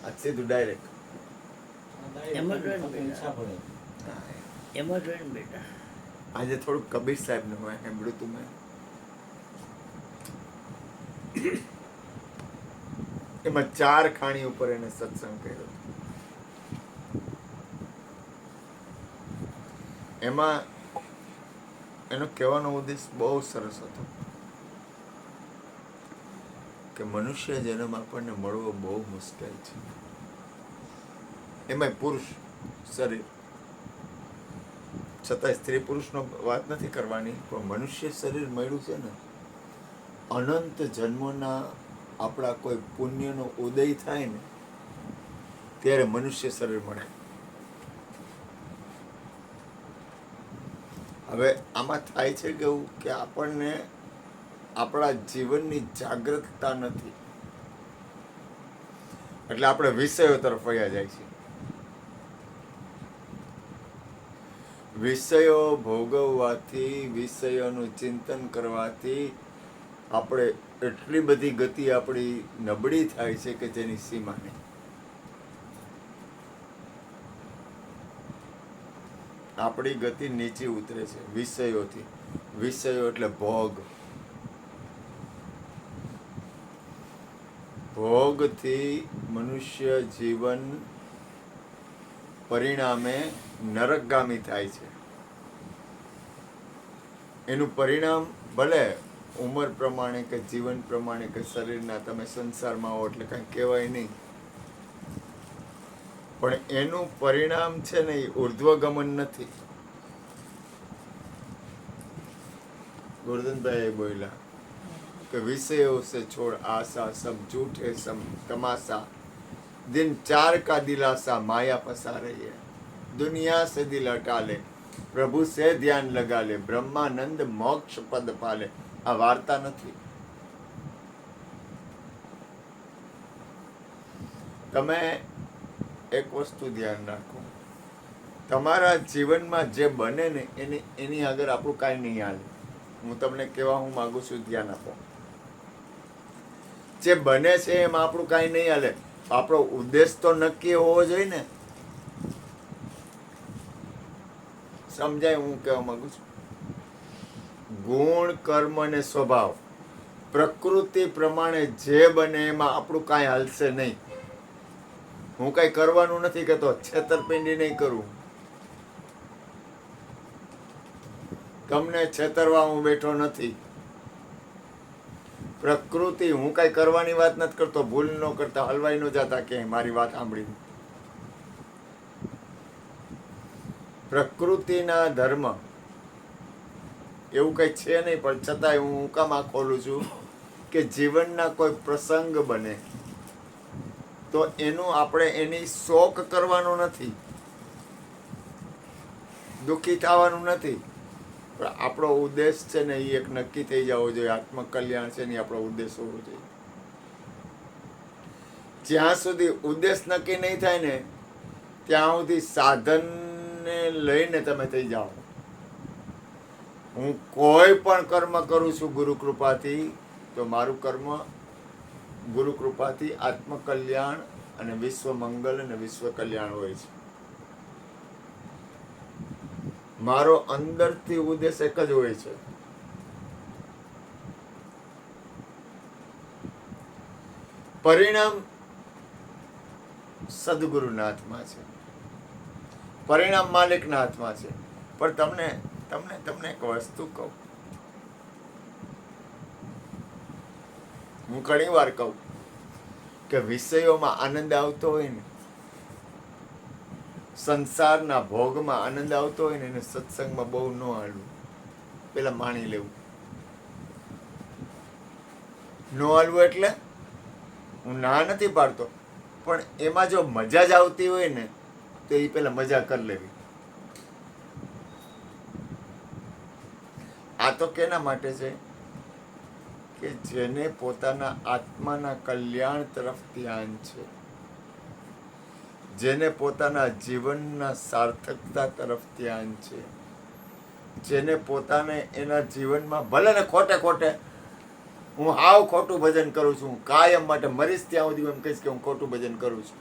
આ સીધું ડાયરેક્ટ એમાં જોઈને બેટા એમાં જોઈને બેટા આજે થોડુંક કબીર સાહેબ નું હોય સાંભળ્યું તું મેં. એમાં 4 ખાણી ઉપર એને સત્સંગ કર્યો. એમાં એનો કહેવાનો ઉદ્દેશ બહુ સરસ હતો કે મનુષ્ય જન્મ આપણને મળવો બહુ મુશ્કેલ છે. એમાં પુરુષ શરીર, છતાં સ્ત્રી પુરુષનો વાત નથી કરવાની, પણ મનુષ્ય શરીર મળ્યું છે ને, અનંત જન્મોના આપણા કોઈ પુણ્યનો ઉદય થાય ને ત્યારે મનુષ્ય શરીર મળે. હવે આમાં થાય છે કે એવું કે આપણને આપણા જીવનની જાગૃતતા નથી, એટલે આપણે વિષયો તરફ વયા જાય છે. વિષયો ભોગવવાથી, વિષયોનું ચિંતન કરવાથી આપણે એટલી બધી ગતિ આપણી નબળી થાય છે કે જેની સીમા નહીં. આપણી ગતિ નીચી ઉતરે છે વિષયોથી. વિષયો એટલે ભોગ. ભોગથી મનુષ્ય જીવન પરિણામે નરકગામી થાય છે. એનું પરિણામ ભલે ઉંમર પ્રમાણે કે જીવન પ્રમાણે કે શરીરના, તમે સંસારમાં હો એટલે કાંઈ કહેવાય નહીં, પણ એનું પરિણામ છે ને એ ઉર્ધ્વગમન નથી. ગોરધનભાઈ બોલ્યા કે વિષયો સે છોડ આશા, સબ झूठे सम तमाशा, दिन 4 का दिलासा माया फंसा रही है, दुनिया से दिल हटा ले, प्रभु से ધ્યાન લગા લે, બ્રહ્માનંદ મોક્ષ પદ પાલે. આ વાર્તા નથી. તમે એક વસ્તુ ધ્યાન રાખો, તમારા જીવનમાં જે બને ને એની આગળ આપણું કાંઈ નહીં હાલે. હું તમને કહેવા હું માંગુ છું, ધ્યાન આપો. જે બને છે એમાં આપણું કાંઈ નહીં હાલે. આપણો ઉદ્દેશ તો નક્કી હોવો જોઈએ ને. સમજાય હું કહેવા માંગુ છું? ગુણ, કર્મ અને સ્વભાવ, પ્રકૃતિ પ્રમાણે જે બને એમાં આપણું કાંઈ હાલશે નહીં. હું કાંઈ કરવાનું નથી કહેતો, છેતરપિંડી નહીં કરું. તમને છેતરવા હું બેઠો નથી. પ્રકૃતિ, હું કાંઈ કરવાની વાત નથી કરતો. ભૂલ ન કરતા, હલવાઈ ન જતા કે મારી વાત સાંભળી. પ્રકૃતિના ધર્મ એવું કંઈ છે નહીં, પણ છતાંય હું કામ આ ખોલું છું કે જીવનના કોઈ પ્રસંગ બને તો એનું આપણે એની શોક કરવાનો નથી, દુઃખી થવાનું નથી, પણ આપણો ઉદ્દેશ છે ને એ એક નક્કી થઈ જવો જોઈએ. આત્મકલ્યાણ છે ને આપણો ઉદ્દેશ હોવો જોઈએ. જ્યાં સુધી ઉદ્દેશ નક્કી નહીં થાય ને ત્યાં સુધી સાધનને લઈને તમે થઈ જાઓ. હું કોઈ પણ કર્મ કરું છું ગુરુ કૃપાથી, તો મારું કર્મ ગુરુ કૃપાથી આત્મકલ્યાણ અને વિશ્વ મંગલ અને વિશ્વ કલ્યાણ હોય છે. મારો અંદરથી ઉદ્દેશ એક જ હોય છે. પરિણામ સદગુરુના હાથમાં છે, પરિણામ માલિકના હાથમાં છે. પણ તમને એક વસ્તુ કહું, હું ઘણી વાર કહું કે વિષયોમાં આનંદ આવતો હોય ને, સંસારના ભોગમાં આનંદ આવતો હોય ને, એને સત્સંગમાં બહુ ન હાલવું. પેલા માણી લેવું. ન હાલવું એટલે હું ના નથી પાડતો, પણ એમાં જો મજા જ આવતી હોય ને તો એ પેલા મજા કરી લેવી. આ તો કેના માટે છે કે જેને પોતાના આત્માના કલ્યાણ તરફ ધ્યાન છે, જેને પોતાના જીવનના સાર્થકતા તરફ ધ્યાન છે, જેને પોતાને એના જીવનમાં ભલે ને ખોટે ખોટે હું હાવ ખોટું ભજન કરું છું, હું કાયમ માટે મરીશ ત્યાં સુધી એમ કહીશ કે હું ખોટું ભજન કરું છું.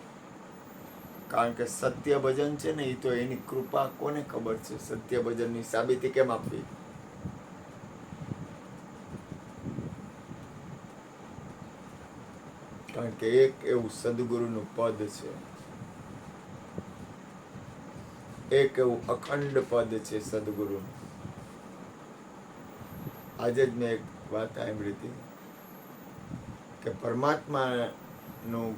કારણ કે સત્ય ભજન છે ને, એ તો એની કૃપા કોને ખબર છે. સત્ય ભજનની સાબિતી કેમ આપવી? કારણ કે એક એવું સદગુરુનું પદ છે, એક એવું અખંડ પદ છે સદગુરુનું. આજે જ મેં એક વાત સાંભળી હતી કે પરમાત્માનું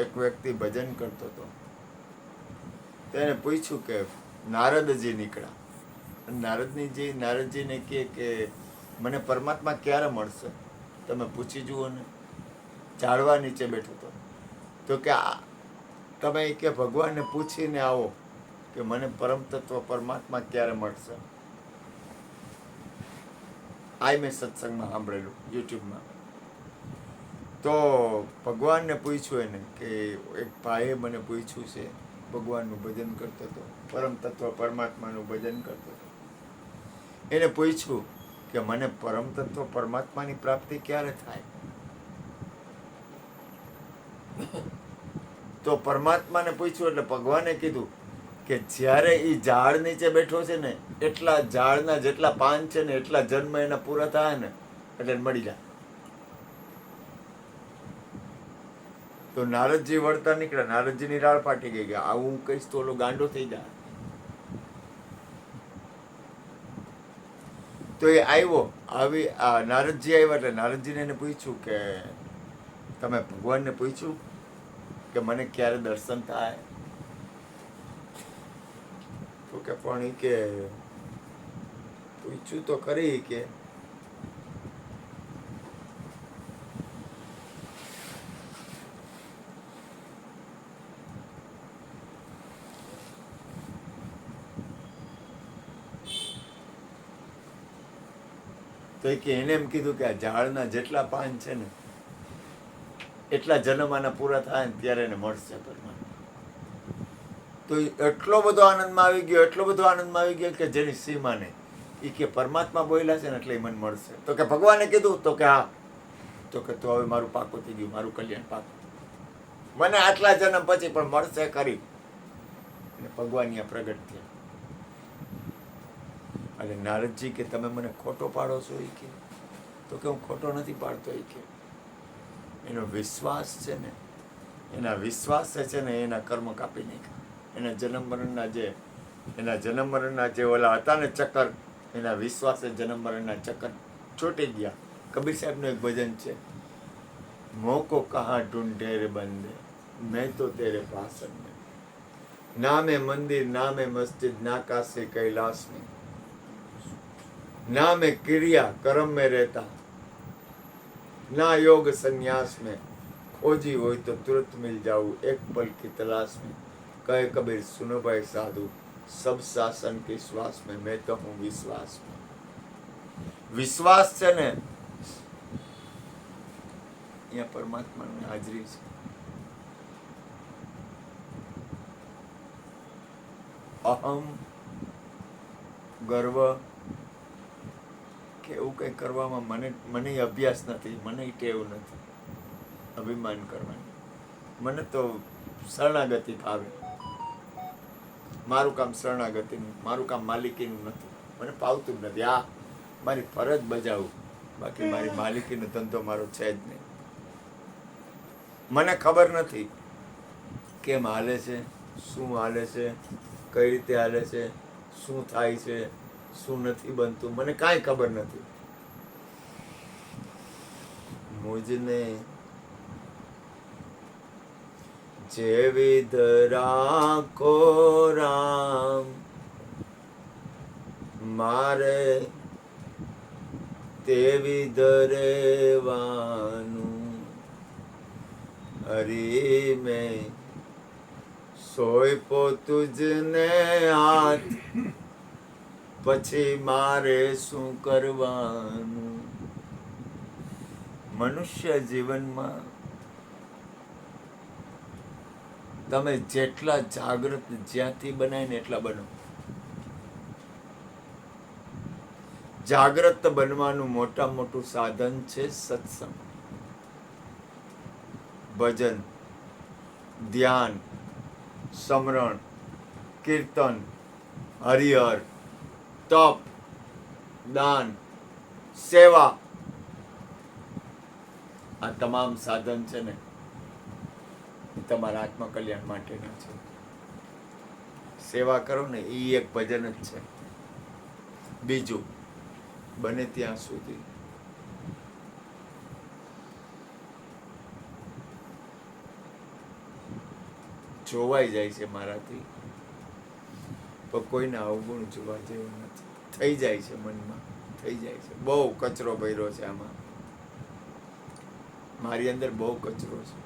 એક વ્યક્તિ ભજન કરતો હતો. તેને પૂછ્યું કે નારદજી નીકળ્યા. નારદજીને કહે કે મને પરમાત્મા ક્યારે મળશે, તમે પૂછી જુઓ ને. ઝાડવા નીચે બેઠો હતો. તો કે તમે કે ભગવાનને પૂછીને આવો કે મને પરમ તત્વ પરમાત્મા ક્યારે મળશે. આ મેં સત્સંગમાં સાંભળેલું, યુટ્યુબમાં. તો ભગવાનને પૂછ્યું એને કે એક ભાઈએ મને પૂછ્યું છે, ભગવાનનું ભજન કરતો હતો, પરમ તત્વ પરમાત્માનું ભજન કરતો હતો. એને પૂછ્યું કે મને પરમ તત્વ પરમાત્માની પ્રાપ્તિ ક્યારે થાય. તો પરમાત્માને પૂછ્યું એટલે ભગવાને કીધું કે જ્યારે એ ઝાડ નીચે બેઠો છે ને, એટલા ઝાડના જેટલા પાન છે ને, એટલા જન્મ એના પૂરા થાય ને એટલે મળી જાય. તો નારદજી વળતા નીકળ્યા. નારદજીની રાળ ફાટી ગઈ. આવું હું કહીશ તો ઓલો ગાંડો થઈ જાય. તો એ આવ્યો. નારદજી આવ્યા એટલે નારદજીને એને પૂછ્યું કે તમે ભગવાનને પૂછ્યું કે મને ક્યારે દર્શન થાય. તો કે પણ એ કે પૂછ્યું તો ખરી કે તો એને એમ કીધું કે આ ઝાડના જેટલા પાન છે ને, એટલા જન્મ આના પૂરા થાય ને ત્યારે એને મળશે પરમાત્મા. તો એટલો બધો આનંદમાં આવી ગયો, એટલો બધો આનંદમાં આવી ગયો કે જેની સીમા નહીં. એ કે પરમાત્મા બોલ્યા છે ને એટલે એ મને મળશે. તો કે ભગવાને કીધું. તો કે હા. તો કે તો હવે મારું પાકું થઈ ગયું, મારું કલ્યાણ પાકું. મને આટલા જન્મ પછી પણ મળશે ખરી. અને ભગવાન અહીંયા પ્રગટ થયા. અને નારદજી કે તમે મને ખોટો પાડો છો. એ કે તો કે હું ખોટો નથી પાડતો. એ કે એનો વિશ્વાસ છે ને, એના વિશ્વાસ છે ને એના કર્મ કાપી નાખ્યા. એના જન્મ મરણના જે ઓલા હતા ને ચક્કર, એના વિશ્વાસે જન્મ મરણના ચક્કર છૂટી ગયા. કબીર સાહેબનું એક ભજન છે, મોકો કહા ઢૂંઢે રે બંદે મેં તો તેરે પાસ में, नामे मंदिर नामे मस्जिद ना काशी कैलाश में, ना मैं क्रिया कर्म में रहता, ना योग संन्यास में, खोजी हो तो तुरंत मिल जाऊं एक पल की तलाश में. कहे कबीर सुनो भाई साधु सब शासन के श्वास में, मैं तो हूँ विश्वास में. વિશ્વાસ છે ને અહીંયા પરમાત્માની હાજરી છે. અહમ ગર્વ કે એવું કંઈ કરવામાં મને અભ્યાસ નથી, મને ટેવ નથી અભિમાન કરવાની. મને તો શરણાગતિ ભાવે. મારું કામ શરણાગતિનું, મારું કામ માલિકીનું નથી. મને પાવતું જ નથી. આ મારી ફરજ બજાવું, બાકી મારી માલિકીનો ધંધો મારો છે જ નહીં. મને ખબર નથી કેમ હાલે છે, શું હાલે છે, કઈ રીતે હાલે છે, શું થાય છે, શું નથી બનતું, મને કાંઈ ખબર નથી. મુજને જેવી રાખો રામ, મારે તેવી રહેવાનું. હરી મેં સોયપો તુજને હાથ, પછી મારે શું કરવાનું. મનુષ્ય જીવનમાં તમે જેટલા જાગૃત જ્યાંથી બનાય ને એટલા બનો. જાગ્રત બનવાનું મોટામાં મોટું સાધન છે સત્સંગ, ભજન, ધ્યાન, સમરણ, કીર્તન, હરિહર, તપ, દાન, સેવા. આ તમામ સાધન છે ને એ તમારા આત્મકલ્યાણ માટેના છે. સેવા કરો ને એ એક ભજન જ છે. બીજું, બને ત્યાં સુધી જોવાઈ જાય છે મારાથી, પણ કોઈના અવગુણ જોવા જેવું નથી. થઈ જાય છે મનમાં, થઈ જાય છે. બહુ કચરો ભર્યો છે આમાં, મારી અંદર બહુ કચરો છે.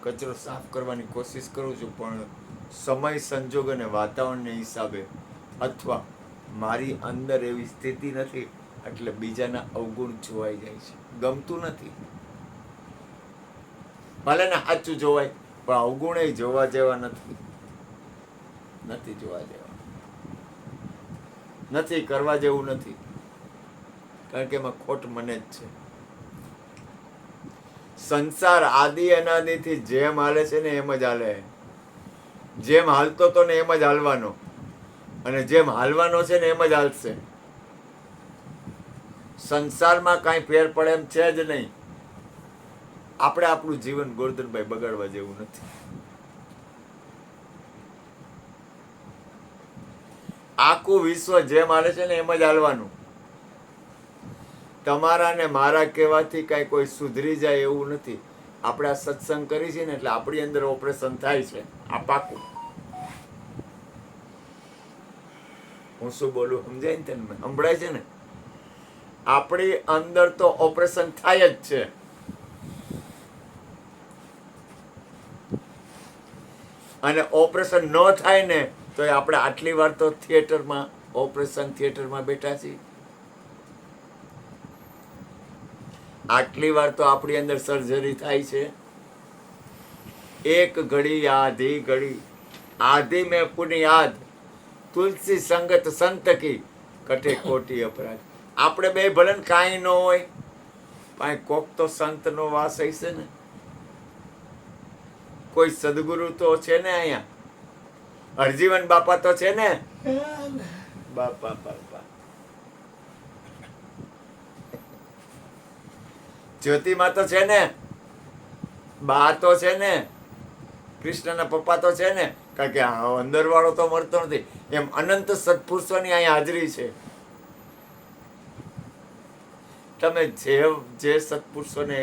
કચરો સાફ કરવાની કોશિશ કરું છું, પણ સમય, સંજોગ અને વાતાવરણને હિસાબે અથવા મારી અંદર એવી સ્થિતિ નથી, એટલે બીજાના અવગુણ જોવાઈ જાય છે. ગમતું નથી. ભલે ને સાચું જોવાય, પણ અવગુણ જોવા જેવા નથી. નથી જોવા જેવા, નથી કરવા જેવું નથી, કારણ કે એમાં ખોટ મને જ છે. સંસાર આદિ અનાદિથી જેમ હાલે છે ને એમ જ હાલે. જેમ હાલતો તો ને એમ જ હાલવાનો, અને જેમ હાલવાનો છે ને એમ જ હાલશે. સંસારમાં કાંઈ ફેર પડે એમ છે જ નહીં. આપણે આપણું જીવન ગોરધનભાઈ બગાડવા જેવું નથી. આખું વિશ્વ જેમ હાલે છે ને એમ જ હાલવાનું. તમારા ને મારા કહેવાથી કાંઈ કોઈ સુધરી જાય એવું નથી. આપણે આ સત્સંગ કરી છે ને એટલે આપણી અંદર ઓપરેશન થાય છે. આ પાકું. હું શું બોલું સમજાય ને તને? સંભળાય છે ને? આપણી અંદર તો ઓપરેશન થાય જ છે. અને ઓપરેશન ન થાય ને તો આપણે આટલી વાર તો થિયેટરમાં, ઓપરેશન થિયેટરમાં બેઠા છીએ. આટલી વાર તો આપણી અંદર સર્જરી થાય છે. એક ઘડી આધી ઘડી, આધી મેં પુની યાદ, તુલસી સંગત સંત કી, કટે કોટી અપરાધ. આપણે બે ભલે ને કાંઈ ન હોય, પણ કોક તો સંતનો વાસ હશે ને. કોઈ સદગુરુ તો છે ને અહીંયા. હરજીવન બાપા તો છે ને. બાપા બાપા, જ્યોતિમાં તો છે ને. બા તો છે ને. કૃષ્ણના પપ્પા તો છે ને. કારણ કે અંદર વાળો તો મળતો નથી. એમ અનંત સત્પુરુષોની અહીંયા હાજરી છે. તમે જે સત્પુરુષોને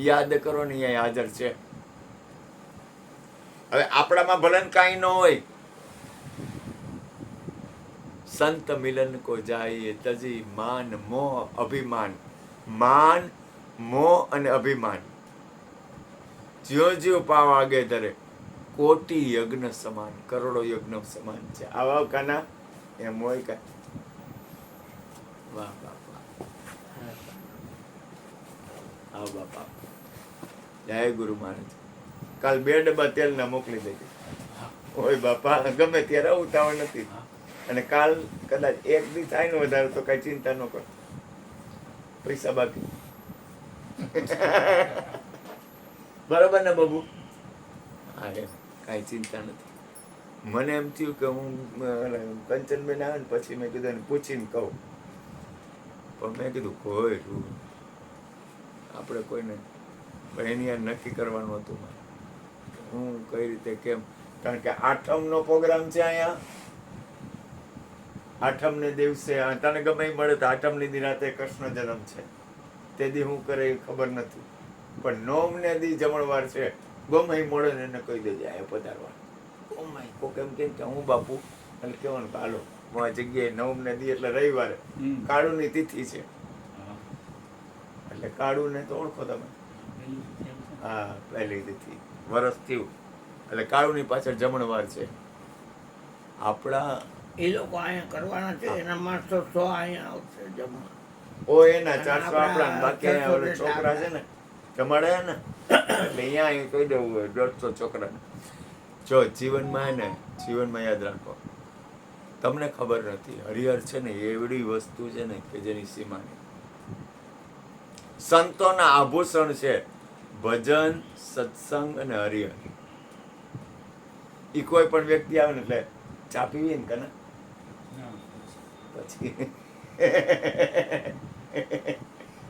યાદ કરો ને અહીંયા હાજર છે. હવે આપણામાં ભલન કાંઈ ન હોય. સંત મિલન કો જાય તજી માન મોહ અભિમાન. માન, મોહ અને અભિમાન જ્યો જ્યો પાવ આગે ધરે, કોટી યજ્ઞ સમાન, કરોડો યજ્ઞ સમાન છે. આવા કાના એમ હોય કા? વાહ વાહ વાહ. આવ બાપા, જય ગુરુ મહારાજ. કાલ 2 ડબ્બા તેલના મોકલી દેજો. ઓય બાપા, ગમે ત્યારે ઉતાવળ નથી. અને કાલ કદાચ 1 દી થાય ને વધારે તો કઈ ચિંતા ન કરો. પૈસા બાકી. બરાબર ને બાબુ? હા, એમ કાંઈ ચિંતા નથી. મને એમ થયું કે હું કંચનબેન આવે ને પછી મેં કીધું એને પૂછીને કહું, પણ મેં કીધું કોઈ આપણે કોઈને, પણ એની યાર નક્કી કરવાનું હતું મારે. હું કઈ રીતે કેમ, કારણ કે 8મનો પ્રોગ્રામ છે અહીંયા. 8મને દિવસે તને ગમે એ મળે તો 8મની દી રાતે કૃષ્ણ જન્મ છે. તે દી હું કરે એ ખબર નથી, પણ 9મને દી જમણવાર છે. ગમે એ મળે ને એને કહી દેજે આ પધારવા. ઓ માય કોક એમ કે હું બાપુ, એટલે કહેવાનું હાલો આ જગ્યાએ 9મને દી એટલે રવિવારે કાળુની તિથિ છે. એટલે કાળુને તો ઓળખો તમે? હા, પહેલી તિથિ વરસ થયું એટલે કાળુની પાછળ જમણવાર છે. આપણા એ લોકો અહીંયા કરવાના છે. એના માણસો 100 અહીંયા આવશે જમવા. ઓ એના 400 આપણા, બાકી અહીંયા ઓલા છોકરા છે ને જમાડે ને, એટલે અહીંયા કહી દેવું હોય 150 છોકરાને. જો જીવનમાં ને જીવનમાં યાદ રાખો, તમને ખબર નથી. હરિહર છે ને એવડી વસ્તુ છે ને કે જેની સીમા નહીં. સંતોના આભૂષણ છે ભજન, સત્સંગ અને હરિહર. ઈ કોઈ પણ વ્યક્તિ આવે ને એટલે ચા પીવી ને કને પછી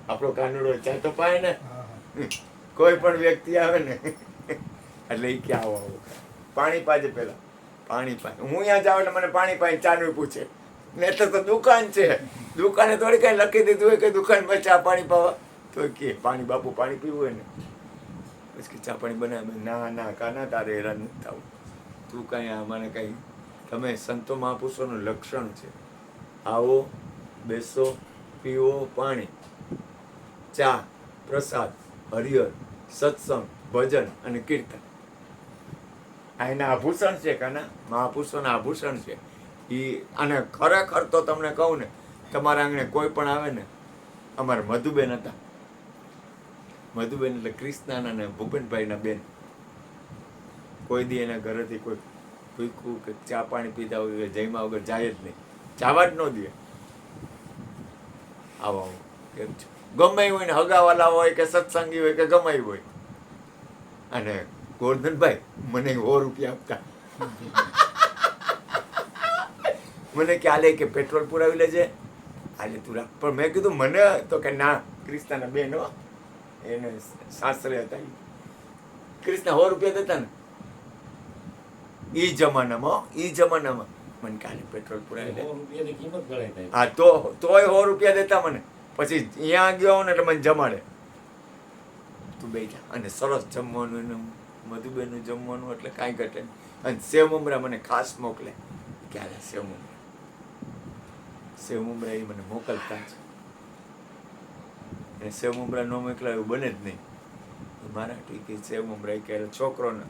આપણો કાનુડો ચા તો પાય ને. કોઈ પણ વ્યક્તિ આવે ને એટલે ઈ કે આવો આવો પાણી પાજે. પેલા પાણી પાય. હું અહીંયા જાઉં એટલે મને પાણી પાય ચાનું પૂછે. ને તો દુકાન છે, દુકાને થોડી કઈ લખી દીધું હોય કે દુકાનમાં ચા પાણી પાવા, તો કે પાણી બાપુ પાણી પીવું હોય ને પછી ચા પાણી બનાવે. ના ના કાના તારે હેરાન નથી થવું, તું કાંઈ મને કંઈ. તમે સંતો મહાપુરુષોનું લક્ષણ છે આવો, બેસો, પીવો પાણી, ચા, પ્રસાદ, હરિહર, સત્સંગ, ભજન અને કીર્તન. આ એના આભૂષણ છે કાના, મહાપુરુષોના આભૂષણ છે ઈ. અને ખરેખર તો તમને કહું ને, તમારા આંગણે કોઈ પણ આવે ને, અમારા મધુબેન હતા, મધુબેન એટલે ક્રિષ્નાના ને ભૂપેનભાઈના બેન. કોઈ દી એના ઘરેથી કોઈ ભૂખ્યું કે ચા પાણી પીધા હોય જમ્યા વગર જાય જ નહીં, જવા જ ન દે. આવો આવો કેમ છો, ગમે હોય ને, હગાવાલા હોય કે સત્સંગી હોય કે ગમે હોય. અને ગોરધનભાઈ મને 100 રૂપિયા આપતા. મને કે આલે કે પેટ્રોલ પુરાવી લેજે, આલે તું રાખ. પણ મેં કીધું મને તો કે ના, ક્રિષ્નાના બેન હો, એને સાસરે હતા, ક્રિષ્ના 100 રૂપિયા દેતા ને ઈ જમાનામાં મને કાલે પેટ્રોલ પુરાવી લે. હા તોય 100 રૂપિયા દેતા મને. પછી અહીંયા ગયો ને એટલે મને જમાડે, તું બેઠા. અને સરસ જમવાનું, એનું મધુબેનનું જમવાનું એટલે કાંઈ ઘટે નહીં. અને સેવ મમરા મને ખાસ મોકલે, ક્યારે સેવ મમરા એ મને મોકલતા જ. અને સેવ મમરા ન મોકલા એવું બને જ નહીં. મારા ઠીક સેવ મમરા કે છોકરોને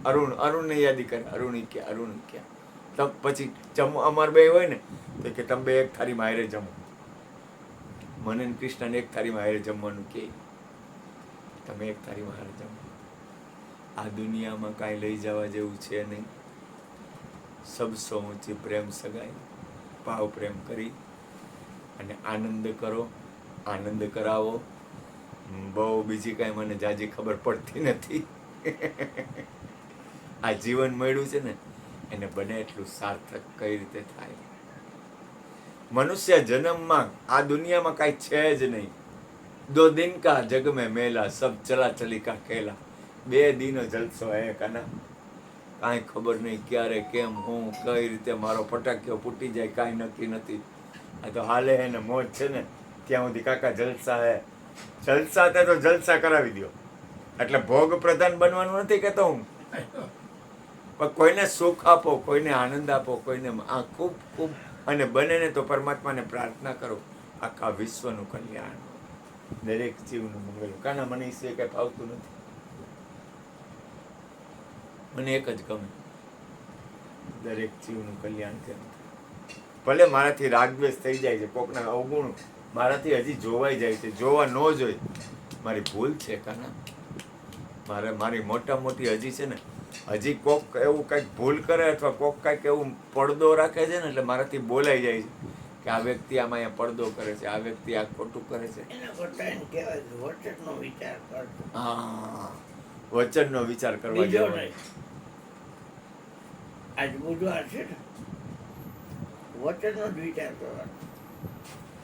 અરુણને યાદી કરે, અરુણ ક્યાં. પછી અમાર બે હોય ને તો કે તમે બે એક થાળીમાં હારે જમો. મને ને કૃષ્ણને એક થાળીમાં હારે જમવાનું કે, તમે એક થાળીમાં હારે જમો. આ દુનિયામાં કાંઈ લઈ જવા જેવું છે નહીં. સબસો ઊંચી પ્રેમ સગાઈ, ભાવ પ્રેમ કરી અને આનંદ કરો, આનંદ કરાવો. બહુ બીજી કાંઈ મને જાજી ખબર પડતી નથી. આ જીવન મળ્યું છે ને એને બને એટલું સાર્થક કઈ રીતે થાય. મનુષ્ય જન્મમાં આ દુનિયામાં કાંઈ છે જ નહીં. 2 दिन का जग में मेला, सब चला चली का खेला. 2 दिनो જલસો હે કાના. કાંઈ ખબર નહીં ક્યારે, કેમ, હું, કઈ રીતે મારો ફટાક્યો ફૂટી જાય કાંઈ નક્કી નથી. આ તો હાલે હે ને મોજ છે ને ત્યાં સુધી કાકા જલસા હે. જલસા તે તો જલસા કરાવી દો. એટલે ભોગ પ્રધાન બનવાનું નથી કહેતો હું, પણ કોઈને સુખ આપો, કોઈને આનંદ આપો, કોઈને આ ખૂબ ખૂબ. અને બને ને તો પરમાત્માને પ્રાર્થના કરો આખા વિશ્વનું કલ્યાણ, દરેક જીવનું મંગળ. કાના મને એ કંઈ ફાવતું નથી. મને એક જ ગમે, દરેક જીવનું કલ્યાણ કરે. ભલે મારાથી રાગદ્વેષ થઈ જાય છે, કોકના અવગુણ મારાથી હજી જોવાઈ જાય છે. જોવા ન જોઈ મારી ભૂલ છે કાના. મારી મોટા મોટી હજી છે ને, હજી કોક એવું કંઈક ભૂલ કરે અથવા કોક કંઈક એવું પડદો રાખે છે ને એટલે મારાથી બોલાઈ જાય છે કે આ વ્યક્તિ આમાં અહીંયા પડદો કરે છે, આ વ્યક્તિ આ ખોટું કરે છે. એના કરતા એને કહેવાય વચનનો વિચાર કરજો. હા, વચનનો વિચાર કરવા બીજો જેવો. નહીં. આજ બુધવાર છે ને, વચનનો જ વિચાર કરવાનો.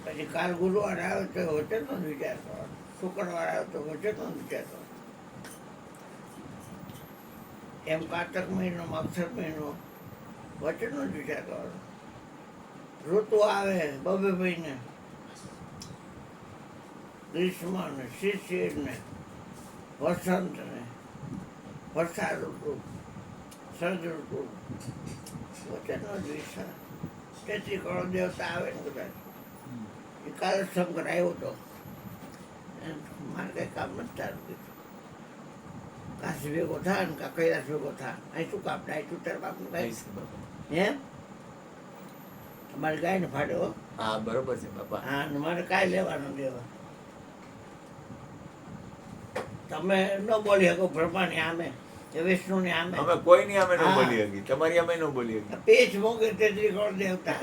પછી કાલ ગુરુવાર આવે તો વચનનો જ વિચાર કરવાનો. શુક્રવાર આવે તો વચનનો જ વિચાર કરવાનો. એમ કારતક મહિનો, મગસર મહિનો વચનનો જ વિચાર કરવાનો. ઋતુ આવે બબે મહિને, ગ્રીષ્મ ને શિશિર ને વસંત ને વરસાદ ઋતુ, શરદ ઋતુ, વચનનો જ વિચાર. 33 કરોડ દેવતા આવે ને કદાચ. એ કાલે શંકર આવ્યો હતો, મારે કઈ કામ નથી તારું કીધું. કાશી ભેગો થા ને કા કૈલાસ ભેગો થા. અહીં શું કામ થાય? તું તાર બાપનું કઈ એમ તમારી ગાય ને ફાડ્યો. હા બરોબર છે બાપા. હા, ને મારે કાંઈ લેવાનું દેવા. તમે ન બોલી શકો બ્રહ્માની આમે. એ વિષ્ણુની આમે અમે કોઈની અમે ન હા. બોલી હકી, તમારી અમે ન બોલી હકી. પેચ મોગે તેત્રી કરોડ દેવતા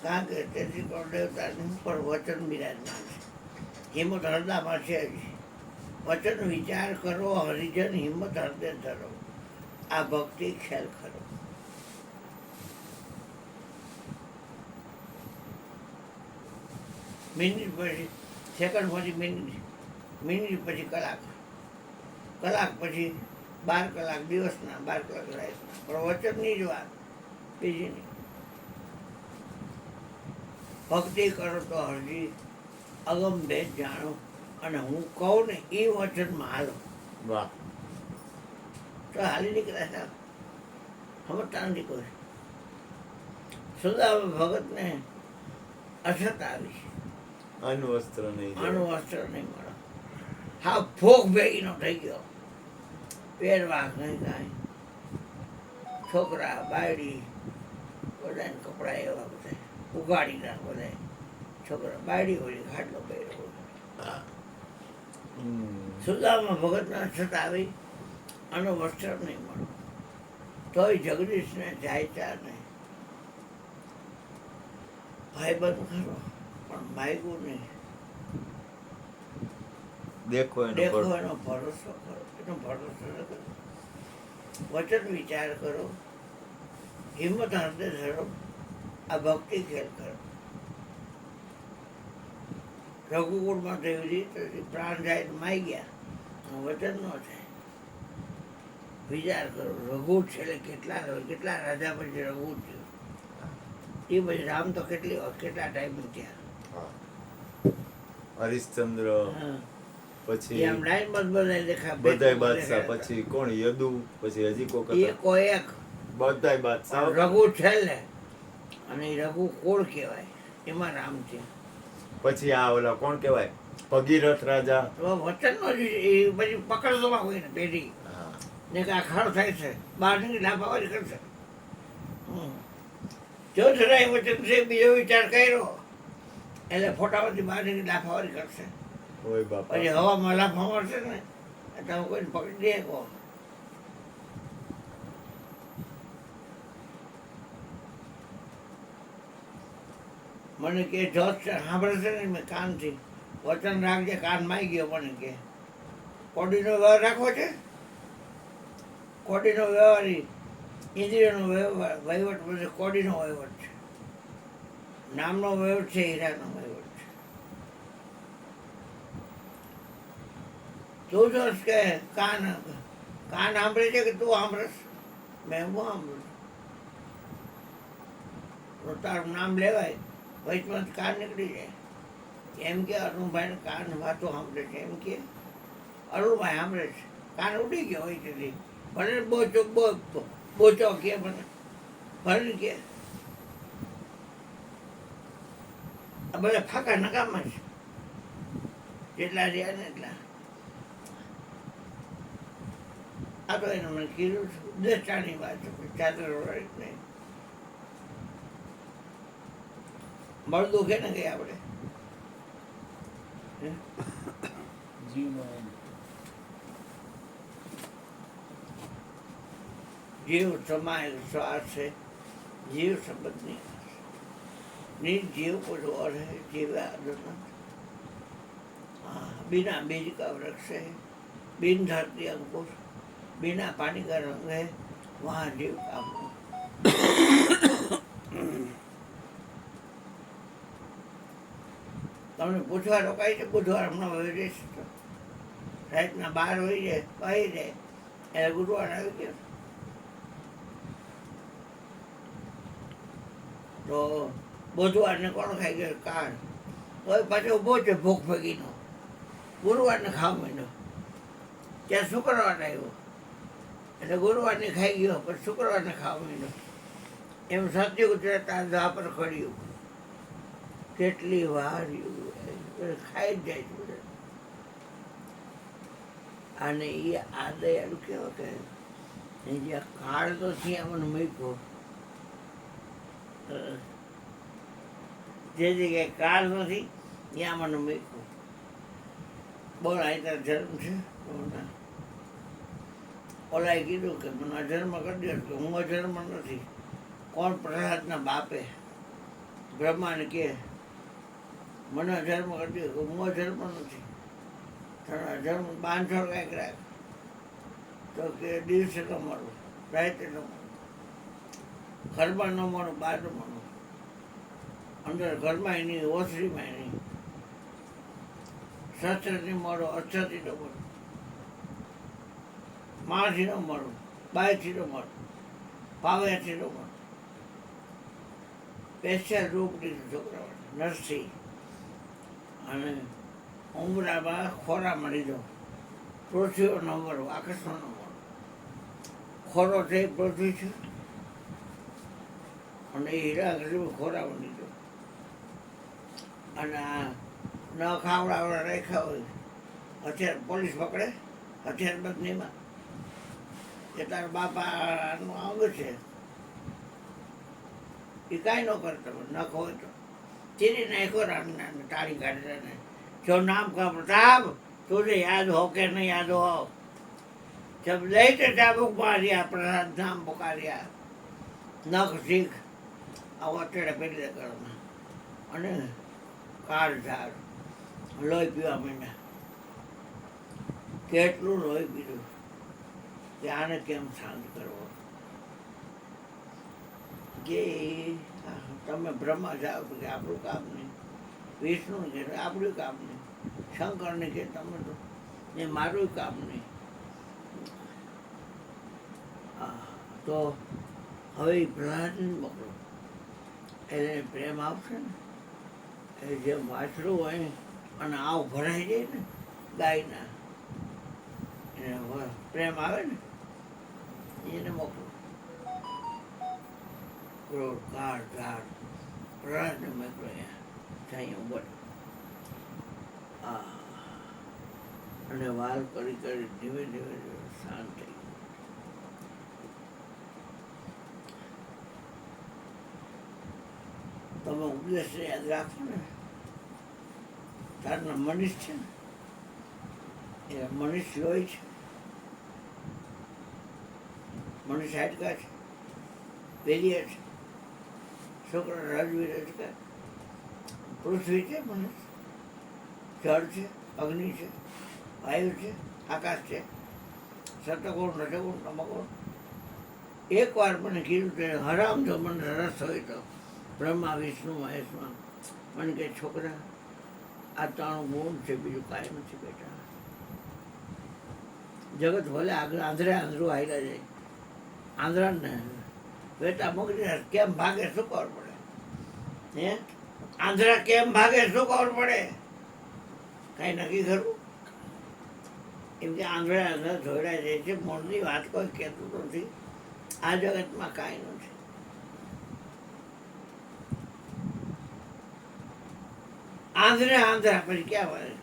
કારણ કે તેત્રી કરોડ દેવતાની ઉપર વચન બિરાજમાન છે. હિંમત હૃદયમાં છે જ. વચન વિચાર કરો, હરિજન હિંમત હૃદય ધરો, આ ભક્તિ ખેલ ખરો. મિનિટ પછી સેકન્ડ, પછી મિનિટ, મિનિટ પછી કલાક, કલાક પછી 12 કલાક દિવસના, 12 કલાક રાતના. પણ વચનની જ વાત, બીજી નહીં. ભક્તિ કરો તો હરજી અગમ ભેદ જાણો, અને હું કહું ને એ વચનમાં હાલો. વાહ. તો હાલી નીકળ્યા સાહેબ, સમજતા નથી કોઈ. સુદામા ભગતને અછત આવી, અન્વસ્ત્ર નહીં જાય. આનું વસ્ત્ર નહીં મળે, હા ફોક ભેગીનો થઈ ગયો, પહેરવા નહીં કાંઈ, છોકરા બાયડી બધાને કપડા એવા બધા ઉગાડીના બધા છોકરા બાયડી હોય ખાટલો પહેર્યો. સુદામા ભગતને અછત આવી, આનું વસ્ત્ર નહીં મળે, તોય જગદીશને જાય ને ભાઈબંધ ખરો પણ માગ્યું નહીં. દેખો એનો દેખો ભર- એનો ભરોસો કરો, એનો ભરોસો ન કરો. વચન વિચાર કરો, હિંમત હૃદય ધરો, આ ભક્તિ ખેલ કરો. રઘુકુળમાં થયું રીતે પ્રાણ જાય તો માઈ ગયા, વચન ન થાય. વિચાર કરો, રઘુ છેલ્લે કેટલા રાજા પછી રઘુ થયું. એ પછી રામ તો કેટલા ટાઈમ થયા. હરિશ્ચંદ્ર, હા. પછી એ આમ લાઈન બધાય દેખાય, બધાય બાદશાહ, પછી કોણ યદુ, પછી હજી કોક એ હતા. કોઈ એક બધાય બાદશાહ. રઘુ છેલ્લે, અને એ રઘુ કોળ કહેવાય, એમાં રામ છે. પછી આ ઓલા કોણ કહેવાય, ભગીરથ રાજા. તો વચનનો જ એ પછી પકડવામાં હોય ને પેઢી હા. ને કે આ ખાડો થાય છે, બહાર નીકળી લાફાવારી કરશે. જો જરાય વચન છે, બીજો વિચાર કર્યો એટલે ફોટામાંથી બહાર નીકળી લાફાવારી કરશે. ઓય બાપા. પછી હવામાં લાફા મારશે ને એટલે હું કોઈને પકડી દે કહો. મને કે જોત છે સાંભળે છે ને મેં કાનથી, વચન રાખજે, કાન માઈ ગયો. મને કે કોડીનો વ્યવહાર રાખવો છે, કોડીનો વ્યવહાર ઇન્દ્રિયનો વ્યવહાર વહીવટ બધે કોડીનો વહીવટ છે. નામનો વહીવટ છે, હીરાનો વહીવટ છે. તું જોશ કે કાન સાંભળે છે કે તું સાંભળશ? મેં હું સાંભળું. તો તારું નામ લેવાય, વચમાં કાન નીકળી જાય. એમ કે અરુણભાઈને કાન વાતો સાંભળે છે, એમ કે અરુણભાઈ સાંભળે છે, કાન ઉડી ગયો હોય તેથી ભલે બોચો કે મને ભલે કે આ બધા ફાંકા નકામા છે, જેટલા રહ્યા ને એટલા. આ તો એને મને કીધું દ્રષ્ટાની વાત છે, ચાદર વળી નહીં. મળતું કે ને કઈ આપણે જીવ સમાય શ્વાસ છે, જીવ સંબંધની નિર્જીવ को और है जीवा बिना बीज का वृक्ष है, बिन धरती अंकुश, बिना पानी का रंग है, वहाँ जीव का मुँह. તમને પૂછવા રોકાય છે, બુધવાર હમણાં વહી જઈશ તો રાતના 12 વહી જાય વહી જાય એટલે ગુરુવાર આવી ગયો. તો બુધવારને કોણ ખાઈ ગયો? કાળ. તો પાછો ઊભો છે ભૂખ ભગીનો, ગુરુવારને ખાવા માંડ્યો. ત્યાં શુક્રવાર આવ્યો એટલે ગુરુવારને ખાઈ ગયો, પછી શુક્રવારને ખાવા માંડ્યો. એમ સત્ય ગુજરાત આ દ્વાપર ખડ્યું. કેટલી વાર ખાઈ જ જાય છે બધા. અને એ આ દયાળુ કેવો કે જ્યાં કાળ તો ત્યાં મને મૂક્યો, જે જગ્યાએ કાળ નથી ત્યાં મને મૂક્યો. બોલ અહીં તાર જન્મ છે? ઓલાએ કીધું કે મને અધર્મ કરી દે કે હું અધર્મ નથી. કોણ પ્રહલાદના બાપે બ્રહ્માને કહે મને અધર્મ કરી દે કે હું અધર્મ નથી. તને અધર્મ બાંધછોડ કાંઈક રાખ. તો કે દિવસે ન મળું, રાતે ન મળું, ઘરમાં ન મળું, બહાર ન મળું, અંદર ઘરમાં નહીં, ઓસરીમાં નહીં, શસ્ત્રથી મળો, અસ્ત્રથી ન મળો, માણસથી ન મળું, બાયથી ન મળું, પાવ્યાથી ન મળું. સ્પેશિયલ રૂપ લીધું છોકરાઓને નરસિંહ. અને ઉમરામાં ખોરામાં લીધો. પૃથ્વીનો નંબર આકાશનો નંબર. ખોરો છે એ પૃથ્વી છે અને એ હીરા ખોરામાં લીધો. અને આ ન ખાવડાવડા રાખ્યા હોય હથિયાર પોલીસ પકડે હથિયાર બદનીમાં કે તારા બાપાનું અંગ છે એ કાંઈ ન કરે. તમે નખ હોય તો ચીરી નાખો રામના તાળી કાઢીને જો નામ का प्रताप तुझे याद हो के नहीं याद हो. जब लेते चाबुक मारिया प्रसाद नाम पुकारिया નખ શીખ આવો અત્યારે પેલી ઘરમાં અને કાળ ઝાડ લોહી પીવા માંડ્યા. કેટલું લોહી પીધું કે આને કેમ શાંત કરવો. કે તમે બ્રહ્મા જાઓ તો કે આપણું કામ નહીં, વિષ્ણુ કે આપણું કામ નહીં, શંકરને કે તમે તો એ મારું કામ નહીં. તો હવે એ પ્રહલાદને મોકલો એટલે પ્રેમ આવશે ને. એ જે વાછડું હોય અને આવ ભરાઈ જાય ને ગાયના એને પ્રેમ આવે ને એને મોકલો. ક્રોધ કાળ ઝાડ પ્રહલાદને મોકલો. અહીંયા બોલ અને વાલ કરી કરી ધીમે ધીમે શાંત થઈ. તમે ઉપદેશ યાદ રાખો ને. તારના મનીષ છે ને એ મનીષ લોહી છે, મનીષ હાડકા છે, વેલિયા છે, છોકરા રાજવીર છે, પૃથ્વી છે, મનીષ જળ છે, અગ્નિ છે, વાયુ છે, આકાશ છે, સતગુણ રજગુણ તમગુણ. એકવાર મને કીધું કે હરામ જો મને રસ હોય તો બ્રહ્મા વિષ્ણુ મહેશમાં મને કે છોકરા આ 3 ગુણ છે, બીજું કાંઈ નથી બેટા. જગત ભલે આગળ આંધળે આંધળું હાલ્યા જાય. આંધળાને બેટા મોકલી કેમ ભાગે શું ખબર પડે? હે આંધળા કેમ ભાગે શું ખબર પડે? કાંઈ નક્કી ખરું? એમ કે આંધળા આંધળા જોડાઈ જાય છે. મૂળની વાત કોઈ કહેતું નથી. આ જગતમાં કાંઈ નથી. આંધળે આંધળા પછી ક્યાં વળે?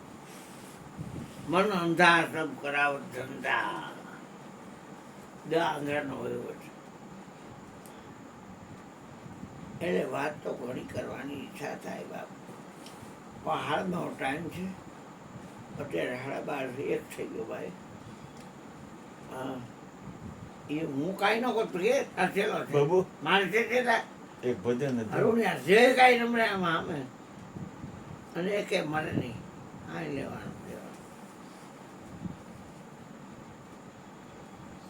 મન અંધા સબ કરાવ ધંધા. આંધળાનો હોય છે. એટલે વાત તો ઘણી કરવાની ઈચ્છા થાય બાપ. પણ હાલમાં ટાઈમ છે અત્યારે 12:30 થઈ ગયો ભાઈ. એ હું કાંઈ ન કરતો કે ચેલો છે મારે છે એક ભજન અરુણ્યા જે કાંઈ નમરે આમાં અમે અને એકે મને નહીં આ લેવાનું લેવાનું.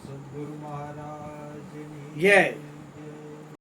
સદગુરુ મહારાજની જય